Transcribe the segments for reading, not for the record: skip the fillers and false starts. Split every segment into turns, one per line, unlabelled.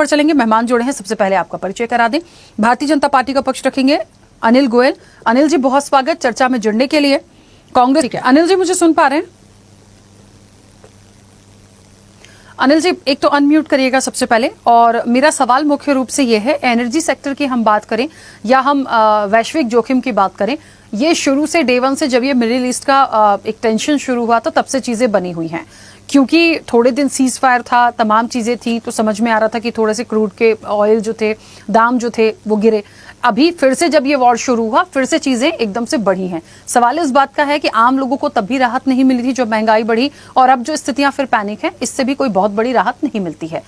पर चलेंगे। मेहमान जोड़े हैं, सबसे पहले आपका परिचय करा दें। भारतीय जनता पार्टी का पक्ष रखेंगे अनिल गोयल। अनिल जी बहुत स्वागत चर्चा में जुड़ने के लिए। कांग्रेस, ठीक है अनिल जी, मुझे सुन पा रहे हैं? अनिल जी एक तो अनम्यूट करिएगा सबसे पहले। और मेरा सवाल मुख्य रूप से ये है, एनर्जी सेक्टर की हम बात करें या हम वैश्विक जोखिम की बात करें, ये शुरू से डे वन से जब ये मिडिल ईस्ट का एक टेंशन शुरू हुआ तो तब से चीजें बनी हुई हैं। क्योंकि थोड़े दिन सीज फायर था, तमाम चीजें थी, तो समझ में आ रहा था कि थोड़े से क्रूड के ऑयल जो थे, दाम जो थे वो गिरे। अभी फिर से जब ये वॉर शुरू हुआ, फिर से चीजें एकदम से बढ़ी हैं। सवाल इस बात का है कि आम लोगों को तब भी राहत नहीं मिली थी जब महंगाई बढ़ी, और अब जो स्थितियां फिर पैनिक है, इससे भी कोई बहुत बड़ी राहत नहीं मिलती है।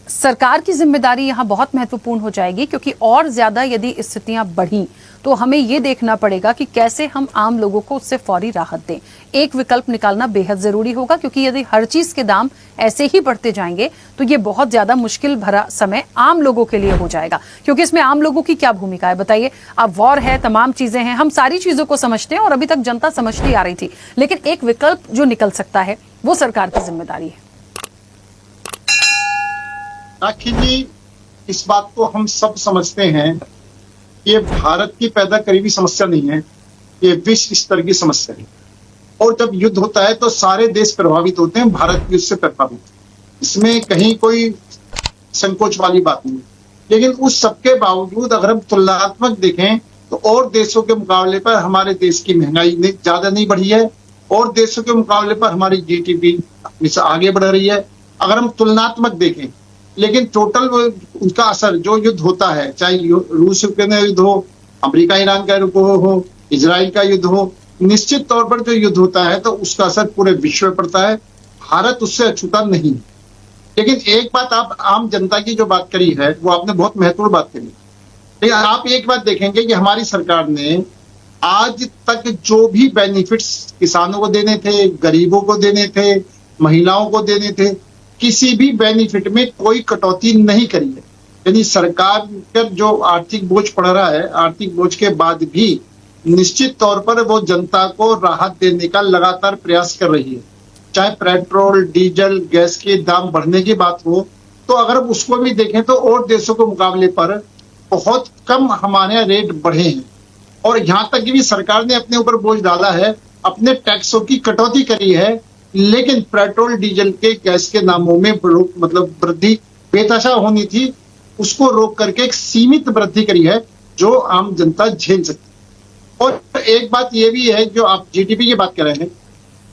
सरकार की जिम्मेदारी यहाँ बहुत महत्वपूर्ण हो जाएगी, क्योंकि और ज्यादा यदि स्थितियां बढ़ी तो हमें ये देखना पड़ेगा कि कैसे हम आम लोगों को उससे फौरी राहत दें। एक विकल्प निकालना बेहद जरूरी होगा, क्योंकि यदि हर चीज के दाम ऐसे ही बढ़ते जाएंगे तो ये बहुत ज्यादा मुश्किल भरा समय आम लोगों के लिए हो जाएगा। क्योंकि इसमें आम लोगों की क्या भूमिका है बताइए? अब वॉर है, तमाम चीजें हैं, हम सारी चीजों को समझते हैं और अभी तक जनता समझती आ रही थी, लेकिन एक विकल्प जो निकल सकता है वो सरकार की जिम्मेदारी है।
आखिर इस बात को हम सब समझते हैं, ये भारत की पैदा करी हुई समस्या नहीं है, ये विश्व स्तर की समस्या है। और जब युद्ध होता है तो सारे देश प्रभावित होते हैं, भारत भी उससे प्रभावित है। इसमें कहीं कोई संकोच वाली बात नहीं। लेकिन उस सबके बावजूद अगर हम तुलनात्मक देखें तो और देशों के मुकाबले पर हमारे देश की महंगाई ज्यादा नहीं बढ़ी है, और देशों के मुकाबले पर हमारी जीडीपी आगे बढ़ रही है अगर हम तुलनात्मक देखें। लेकिन टोटल उनका असर जो युद्ध होता है, चाहे रूस यूक्रेन का युद्ध हो, अमेरिका ईरान का युद्ध हो, इजराइल का युद्ध हो, निश्चित तौर पर जो युद्ध होता है तो उसका असर पूरे विश्व में पड़ता है। भारत उससे अछूता नहीं। लेकिन एक बात, आप आम जनता की जो बात करी है वो आपने बहुत महत्वपूर्ण बात करी। लेकिन आप एक बात देखेंगे कि हमारी सरकार ने आज तक जो भी बेनिफिट्स किसानों को देने थे, गरीबों को देने थे, महिलाओं को देने थे, किसी भी बेनिफिट में कोई कटौती नहीं करी है। यानी सरकार पर जो आर्थिक बोझ पड़ रहा है, आर्थिक बोझ के बाद भी निश्चित तौर पर वो जनता को राहत देने का लगातार प्रयास कर रही है। चाहे पेट्रोल, डीजल, गैस के दाम बढ़ने की बात हो, तो अगर उसको भी देखें तो और देशों के मुकाबले पर बहुत कम हमारे यहाँ रेट बढ़े हैं। और यहाँ तक कि भी सरकार ने अपने ऊपर बोझ डाला है, अपने टैक्सों की कटौती करी है, लेकिन पेट्रोल, डीजल के, गैस के दामों में मतलब वृद्धि बेतहाशा होनी थी, उसको रोक करके एक सीमित वृद्धि करी है जो आम जनता झेल सकती है। और एक बात ये भी है, जो आप जीडीपी की बात कर रहे हैं,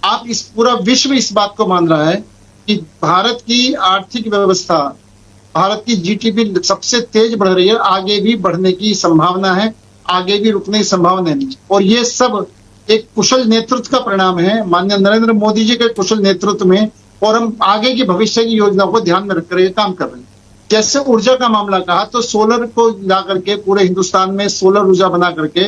आप इस पूरा विश्व इस बात को मान रहा है कि भारत की आर्थिक व्यवस्था, भारत की जीडीपी सबसे तेज बढ़ रही है, आगे भी बढ़ने की संभावना है, आगे भी रुकने की संभावना नहीं। और ये सब एक कुशल नेतृत्व का परिणाम है, माननीय नरेंद्र मोदी जी के कुशल नेतृत्व में। और हम आगे की भविष्य की योजनाओं को ध्यान में रखकर काम कर रहे हैं। जैसे ऊर्जा का मामला कहा, तो सोलर को ला करके पूरे हिंदुस्तान में सोलर ऊर्जा बना करके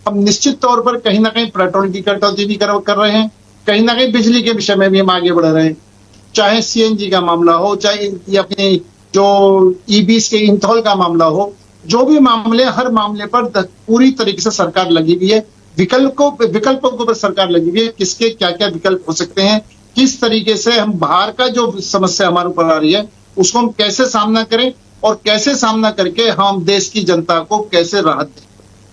हम निश्चित तौर पर कहीं ना कहीं पेट्रोल की कटौती भी कर रहे हैं, कहीं ना कहीं बिजली के विषय में भी हम आगे बढ़ रहे हैं। चाहे सीएनजी का मामला हो, चाहे अपने जो ईबीस के इंथॉल का मामला हो, जो भी मामले, हर मामले पर पूरी तरीके से सरकार लगी हुई है। विकल्पों के ऊपर सरकार लगी हुई है, किसके क्या क्या विकल्प हो सकते हैं, किस तरीके से हम बाहर का जो समस्या हमारे ऊपर आ रही है उसको हम कैसे सामना करें, और कैसे सामना करके हम देश की जनता को कैसे राहत दें।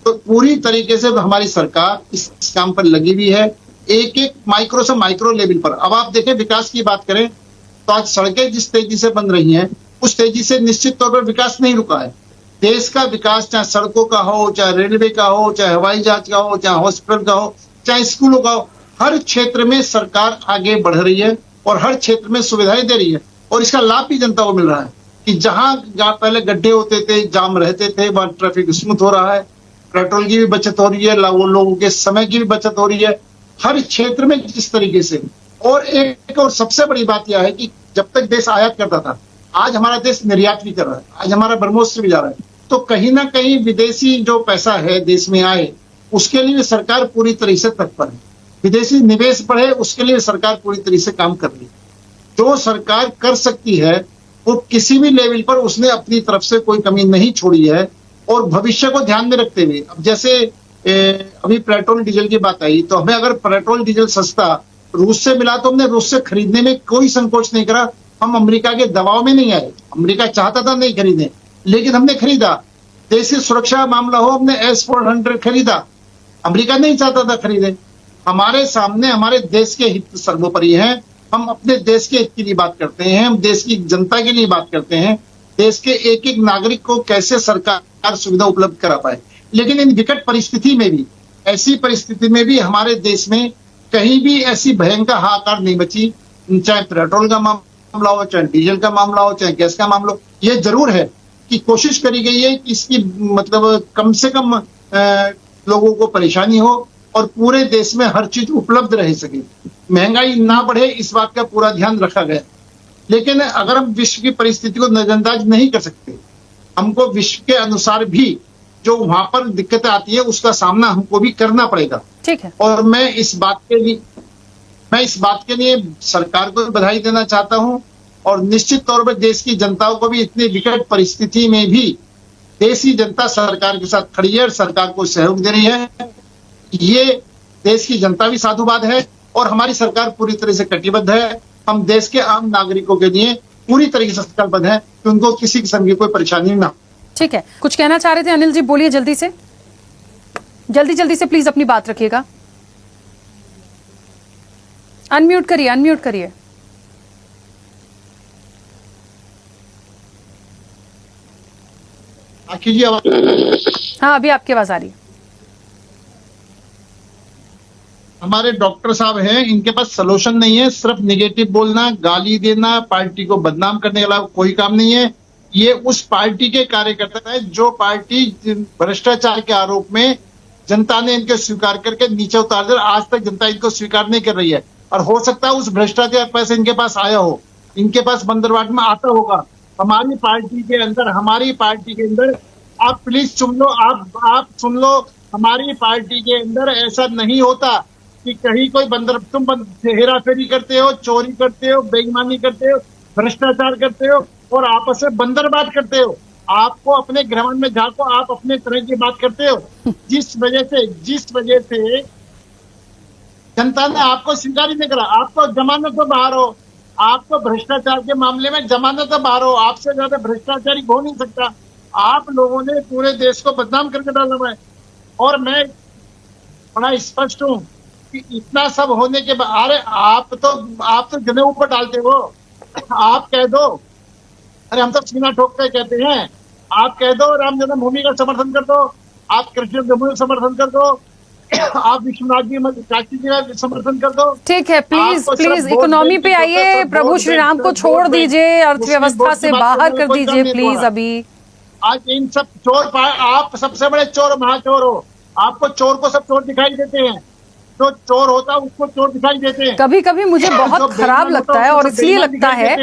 तो पूरी तरीके से हमारी सरकार इस काम पर लगी हुई है, एक एक माइक्रो से माइक्रो लेवल पर। अब आप देखें, विकास की बात करें तो आज सड़कें जिस तेजी से बन रही हैं, उस तेजी से निश्चित तौर पर विकास नहीं रुका है। देश का विकास चाहे सड़कों का हो, चाहे रेलवे का हो, चाहे हवाई जहाज का हो, चाहे हॉस्पिटल का हो, चाहे स्कूलों का हो, हर क्षेत्र में सरकार आगे बढ़ रही है और हर क्षेत्र में सुविधाएं दे रही है। और इसका लाभ भी जनता को मिल रहा है कि जहां पहले गड्ढे होते थे, जाम रहते थे, वहां ट्रैफिक स्मूथ हो रहा है, पेट्रोल की भी बचत हो रही है, लोगों के समय की भी बचत हो रही है, हर क्षेत्र में जिस तरीके से। और एक और सबसे बड़ी बात यह है कि जब तक देश आयात करता था, आज हमारा देश निर्यात भी कर रहा है, आज हमारा ब्रह्मोस से भी जा रहा है। तो कहीं ना कहीं विदेशी जो पैसा है देश में आए, उसके लिए सरकार पूरी तरीके से तत्पर है। विदेशी निवेश बढ़े, उसके लिए सरकार पूरी तरीके से काम कर रही है। जो सरकार कर सकती है वो किसी भी लेवल पर उसने अपनी तरफ से कोई कमी नहीं छोड़ी है। और भविष्य को ध्यान में रखते हुए, अब जैसे अभी पेट्रोल डीजल की बात आई, तो हमें अगर पेट्रोल डीजल सस्ता रूस से मिला तो हमने रूस से खरीदने में कोई संकोच नहीं करा, हम अमेरिका के दबाव में नहीं आए। अमेरिका चाहता था नहीं खरीदें, लेकिन हमने खरीदा। देश की सुरक्षा का मामला हो, हमने S-400 खरीदा। अमेरिका नहीं चाहता था खरीदे। हमारे सामने हमारे देश के हित सर्वोपरि हैं। हम अपने देश के हित के लिए बात करते हैं, हम देश की जनता के लिए बात करते हैं, देश के एक एक नागरिक को कैसे सरकार सुविधा उपलब्ध करा पाए। लेकिन इन विकट परिस्थिति में भी, ऐसी परिस्थिति में भी हमारे देश में कहीं भी ऐसी भयंकर हाहाकार नहीं बची, चाहे पेट्रोल का मामला हो, चाहे डीजल का मामला हो, चाहे गैस का मामला हो। ये जरूर है कि कोशिश करी गई है कि इसकी मतलब कम से कम लोगों को परेशानी हो और पूरे देश में हर चीज उपलब्ध रह सके, महंगाई ना बढ़े, इस बात का पूरा ध्यान रखा गया। लेकिन अगर हम विश्व की परिस्थिति को नजरअंदाज नहीं कर सकते, हमको विश्व के अनुसार भी जो वहां पर दिक्कतें आती है उसका सामना हमको भी करना पड़ेगा।
ठीक है।
और मैं इस बात के लिए सरकार को बधाई देना चाहता हूं और निश्चित तौर पर देश की जनता को भी इतनी विकट परिस्थिति में भी देश की जनता सरकार के साथ खड़ी है और सरकार को सहयोग दे रही है। ये देश की जनता भी साधुवाद है और हमारी सरकार पूरी तरह से कटिबद्ध है। हम देश के आम नागरिकों के लिए पूरी तरीके से संकल्पबद्ध है कि उनको किसी किस्म की कोई परेशानी ना हो।
ठीक है, कुछ कहना चाह रहे थे अनिल जी, बोलिए जल्दी से, जल्दी से प्लीज अपनी बात रखिएगा। अनम्यूट करिए।
कीजिए आवाज।
हाँ, अभी आपकी आवाज आ रही है।
हमारे डॉक्टर साहब हैं, इनके पास सलूशन नहीं है, सिर्फ नेगेटिव बोलना, गाली देना, पार्टी को बदनाम करने के अलावा कोई काम नहीं है। ये उस पार्टी के कार्यकर्ता है जो पार्टी भ्रष्टाचार के आरोप में जनता ने इनको स्वीकार करके नीचे उतार दिया। आज तक जनता इनको स्वीकार नहीं कर रही है और हो सकता है उस भ्रष्टाचार पैसे इनके पास आया हो, इनके पास बंदरबाट में आता होगा। हमारी पार्टी के अंदर आप प्लीज सुन लो, आप सुन लो, हमारी पार्टी के अंदर ऐसा नहीं होता कि कहीं कोई तुम हेरा फेरी करते हो, चोरी करते हो, बेईमानी करते हो, भ्रष्टाचार करते हो और आपस में बंदरबात करते हो। आपको अपने ग्रहण में झाको, आप अपने तरह की बात करते हो। जिस वजह से जनता ने आपको स्वीकार ही नहीं करा, आपको जमानत तो बाहर हो, आपको भ्रष्टाचार के मामले में जमानत तो बाहर हो, आपसे ज्यादा भ्रष्टाचारी हो नहीं सकता। आप लोगों ने पूरे देश को बदनाम करके डाला हुआ है और मैं बड़ा स्पष्ट हूं कि इतना सब होने के बाद, अरे आप तो जनेऊ पर डालते हो, आप कह दो, अरे हम तो सीना ठोक के कहते हैं, आप कह दो राम जन्मभूमि का समर्थन कर दो, आप कृष्ण जन्मभूमि का समर्थन कर दो, आप विश्वनाथ जी काशी जी का समर्थन कर दो।
ठीक है, प्लीज इकोनॉमी पे आइए, प्रभु श्री राम को छोड़ दीजिए, अर्थव्यवस्था से बाहर कर दीजिए प्लीज। अभी
आज इन सब चोर, आप सबसे बड़े चोर महाचोर हो, आपको चोर को सब चोर दिखाई देते हैं, जो चोर होता है उसको चोर दिखाई देते हैं।
कभी कभी मुझे बहुत खराब लगता है और इसलिए लगता है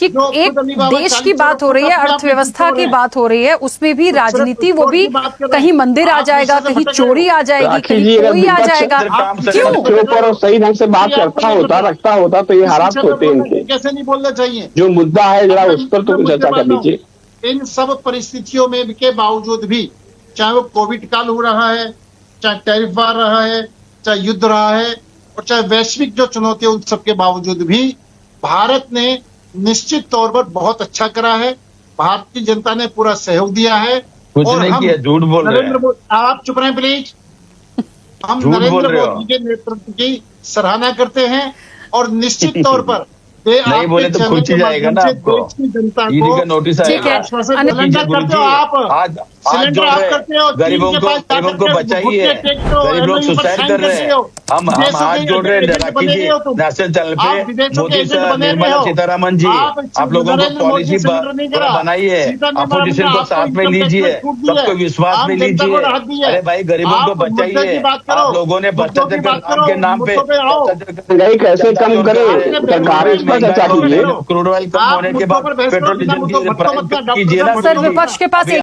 कि एक देश की बात हो रही है, अर्थव्यवस्था की बात हो रही है, उसमें भी राजनीति, वो भी कहीं मंदिर आ जाएगा, कहीं चोरी आ जाएगी, कहीं कोई आ जाएगा। क्यों
ऊपर सही ढंग से बात रखता होता तो ये हालात होते इनके।
कैसे नहीं बोलना चाहिए,
जो मुद्दा है जरा उस पर तो चर्चा कर लीजिए।
इन सब परिस्थितियों में के बावजूद भी, चाहे वो कोविड काल हो रहा है, चाहे टैरिफ वार रहा है, चाहे युद्ध रहा है और चाहे वैश्विक जो चुनौतियां, उन सबके बावजूद भी भारत ने निश्चित तौर पर बहुत अच्छा करा है। भारत की जनता ने पूरा सहयोग दिया है।
कुछ
और
नहीं किया, झूठ बोल रहे हैं
आप चुप रहें प्लीज। हम नरेंद्र मोदी के नेतृत्व की सराहना करते हैं और निश्चित तौर पर
नहीं बोले तो खुद ही जाएगा ना आपको, ईडी का नोटिस आएगा। आज जो गरीबों को बचाइए, गरीब लोग सुसाइड कर रहे हैं, हम हाथ जोड़ रहे हैं। राखी जी नेशनल चैनल पे मोदी सर, निर्मला सीतारामन जी, आप लोगों को पॉलिसी बनाइए, अपोजिशन को साथ में लीजिए, सबको विश्वास में लीजिए। अरे भाई गरीबों को बचाइए। आप लोगों ने भ्रष्टाचार के नाम पे
कैसे कम करे, सरकार इस पर चर्चा कीजिए।
क्रूड ऑयल कम होने के बाद पेट्रोल डीजल की प्राइस कीजिए ना।
सर, विपक्ष के पास